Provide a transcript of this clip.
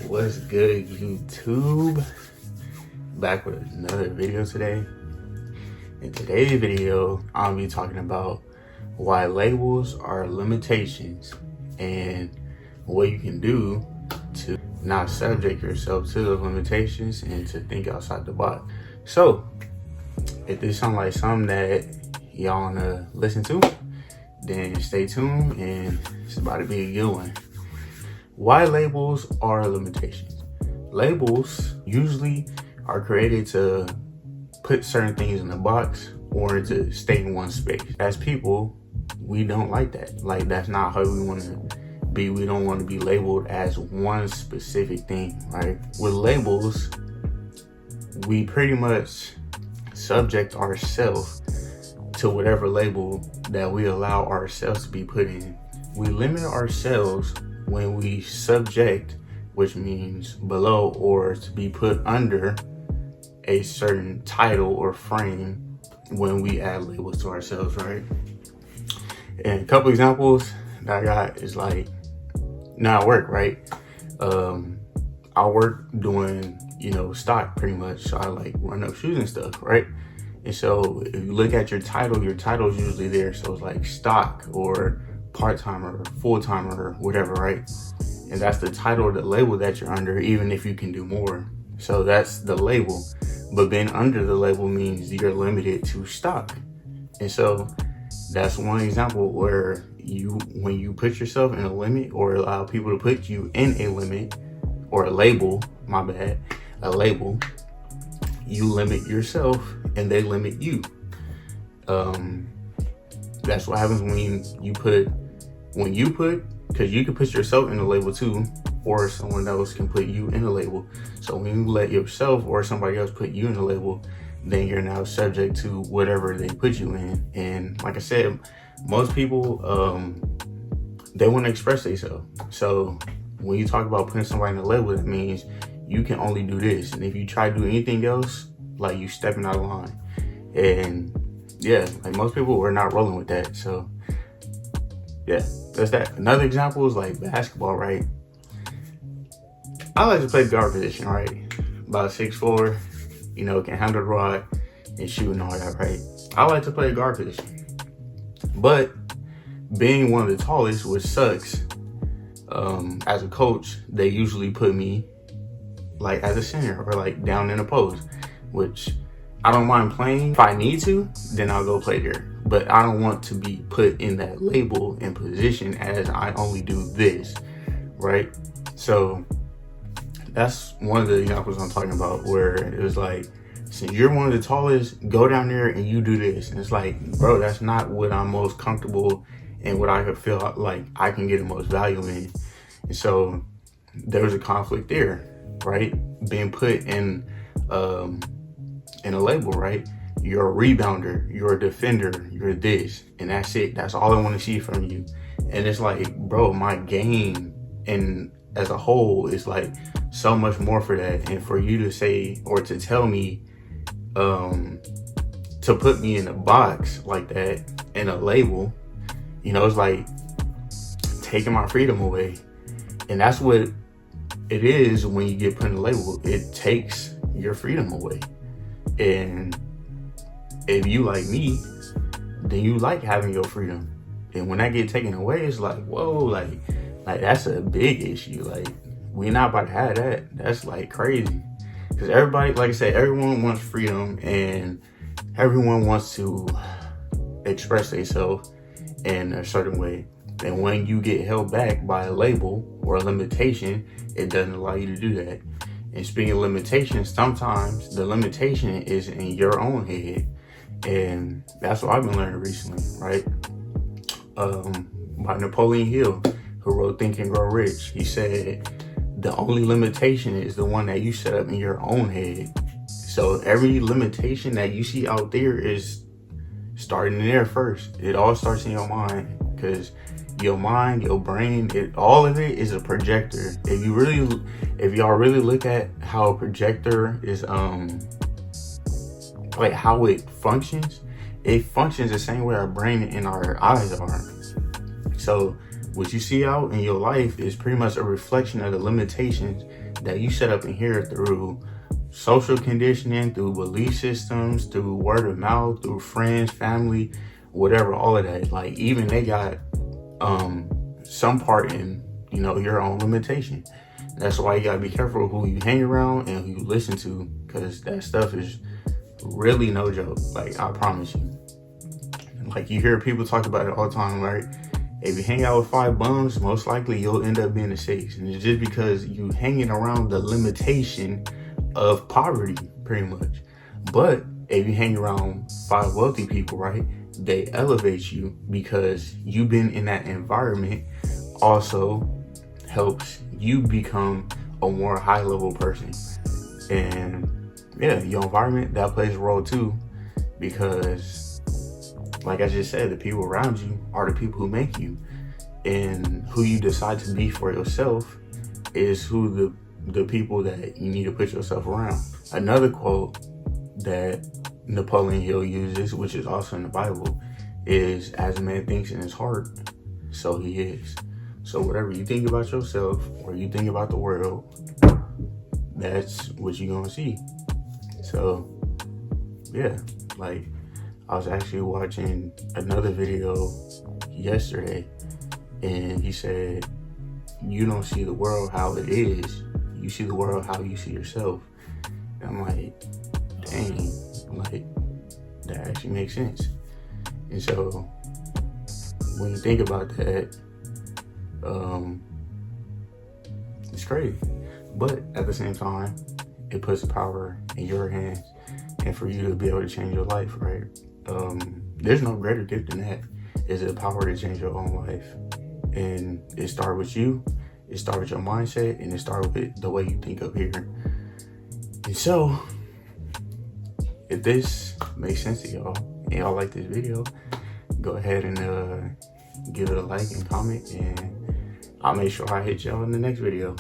What's good, YouTube? Back with another video today. In today's video, I'll be talking about why labels are limitations and what you can do to not subject yourself to those limitations and to think outside the box. So, if this sounds like something that y'all wanna listen to, then stay tuned and it's about to be a good one. Why labels are limitations. Labels usually are created to put certain things in a box or to stay in one space. As people, we don't like that. Like, that's not how we want to be. We don't want to be labeled as one specific thing, right? With labels, we pretty much subject ourselves to whatever label that we allow ourselves to be put in. We limit ourselves when we subject, which means below or to be put under a certain title or frame when we add labels to ourselves, right? And a couple examples that I got is like, now I work, right? I work doing, stock pretty much. So I like run up shoes and stuff, right? And so if you look at your title is usually there. So it's like stock or part-timer or full-timer or whatever, right? And that's the title or the label that you're under, even if you can do more. So that's the label. But being under the label means you're limited to stock. And so that's one example where when you put yourself in a limit or allow people to put you in a limit or a label, a label, you limit yourself and they limit you. That's what happens when you put, because you can put yourself in a label too, or someone else can put you in a label. So when you let yourself or somebody else put you in a label, then you're now subject to whatever they put you in. And like I said, most people, they want to express themselves. So when you talk about putting somebody in a label, that means you can only do this. And if you try to do anything else, like you stepping out of line. And yeah, like most people were not rolling with that. So yeah, that's that. Another example is like basketball, right? I like to play the guard position, right? About 6'4", can handle the rod and shoot and all that, right? I like to play the guard position. But being one of the tallest, which sucks, as a coach, they usually put me like as a center or like down in a post, which I don't mind playing. If I need to, then I'll go play there. But I don't want to be put in that label and position as I only do this, right? So that's one of the examples I'm talking about, where it was like, since you're one of the tallest, go down there and you do this. And it's like, bro, that's not what I'm most comfortable and what I could feel like I can get the most value in. And so there's a conflict there, right? Being put in a label, right? You're a rebounder, you're a defender, you're this, and that's it. That's all I want to see from you. And it's like, bro, my game and as a whole is like so much more for that. And for you to say or to tell me to put me in a box like that, in a label, it's like taking my freedom away. And that's what it is when you get put in a label. It takes your freedom away. And if you like me, then you like having your freedom. And when that get taken away, it's like, whoa, like that's a big issue. Like, we're not about to have that. That's like crazy. Because everybody, like I said, everyone wants freedom and everyone wants to express themselves in a certain way. And when you get held back by a label or a limitation, it doesn't allow you to do that. And speaking of limitations, sometimes the limitation is in your own head. And that's what I've been learning recently, right? By Napoleon Hill, who wrote Think and Grow Rich. He said, the only limitation is the one that you set up in your own head. So every limitation that you see out there is starting there first. It all starts in your mind, because your mind, your brain, all of it is a projector. If y'all really look at how a projector is, like how it functions the same way our brain and our eyes are. So what you see out in your life is pretty much a reflection of the limitations that you set up in here through social conditioning, through belief systems, through word of mouth, through friends, family, whatever, all of that. Like, even they got some part in, you know, your own limitation. That's why you gotta be careful who you hang around and who you listen to, because that stuff is really no joke. Like, I promise you. Like, you hear people talk about it all the time, right? If you hang out with 5 bums, most likely you'll end up being a 6. And it's just because you hanging around the limitation of poverty, pretty much. But if you hang around 5 wealthy people, right, they elevate you because you've been in that environment. Also helps you become a more high level person. And yeah, your environment, that plays a role too, because like I just said, the people around you are the people who make you, and who you decide to be for yourself is who the people that you need to put yourself around. Another quote that Napoleon Hill uses, which is also in the Bible, is, as a man thinks in his heart, so he is. So whatever you think about yourself or you think about the world, that's what you're gonna see. So yeah, like, I was actually watching another video yesterday, and he said, you don't see the world how it is, you see the world how you see yourself. And I'm like, dang, like, that actually makes sense. And so when you think about that, it's crazy. But at the same time, it puts the power in your hands, and for you to be able to change your life, right? There's no greater gift than that. Is the power to change your own life. And it starts with you, it starts with your mindset, and it starts with the way you think up here. And so, if this makes sense to y'all, and y'all like this video, go ahead and give it a like and comment, and I'll make sure I hit y'all in the next video.